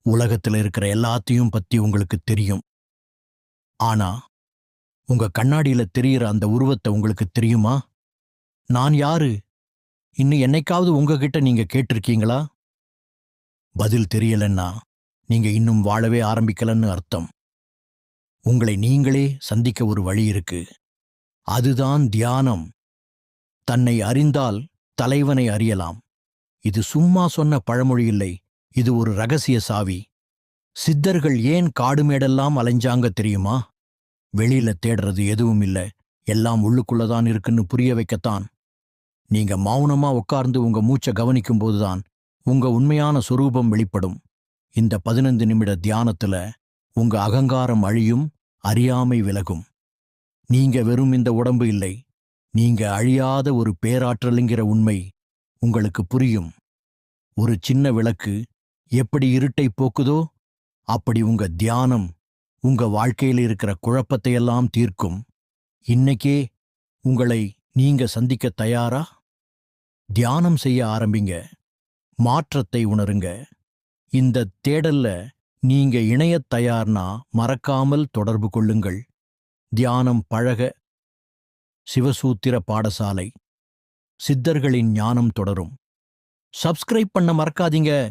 உலகத்துல இருக்கிற எல்லாத்தையும் பத்தி உங்களுக்கு தெரியும். ஆனா, உங்க கண்ணாடியில தெரியிற அந்த உருவத்தை உங்களுக்கு தெரியுமா? நான் யாரு? இன்னும் என்னைக்காவது உங்ககிட்ட நீங்க கேட்டிருக்கீங்களா? பதில் தெரியலன்னா, நீங்க இன்னும் வாழவே ஆரம்பிக்கலன்னு அர்த்தம். உங்களை நீங்களே சந்திக்க ஒரு வழி இருக்கு. அதுதான் தியானம். தன்னை அறிந்தால் தலைவனை அறியலாம். இது சும்மா சொன்ன பழமொழி இல்லை. இது ஒரு ரகசிய சாவி. சித்தர்கள் ஏன் காடுமேடெல்லாம் அலைஞ்சாங்க தெரியுமா? வெளியில தேடுறது எதுவும் இல்ல. எல்லாம் உள்ளுக்குள்ளதான் இருக்குன்னு புரிய வைக்கத்தான். நீங்க மௌனமா உட்கார்ந்து உங்க மூச்சை கவனிக்கும் போதுதான் உங்க உண்மையான சொரூபம் வெளிப்படும். இந்த 15 நிமிட தியானத்துல உங்க அகங்காரம் அழியும், அறியாமை விலகும். நீங்க வெறும் இந்த உடம்பு இல்லை. நீங்க அழியாத ஒரு பேராற்றலுங்கிற உண்மை உங்களுக்கு புரியும். ஒரு சின்ன விளக்கு எப்படி இருட்டை போக்குதோ, அப்படி உங்க தியானம் உங்க வாழ்க்கையில் இருக்கிற குழப்பத்தையெல்லாம் தீர்க்கும். இன்னைக்கே உங்களை நீங்க சந்திக்க தயாரா? தியானம் செய்ய ஆரம்பிங்க. மாற்றத்தை உணருங்க. இந்த தேடல்ல நீங்க இணையத் தயார்னா மறக்காமல் தொடர்பு கொள்ளுங்கள். தியானம் பழக சிவசூத்திர பாடசாலை. சித்தர்களின் ஞானம் தொடரும். சப்ஸ்கிரைப் பண்ண மறக்காதீங்க.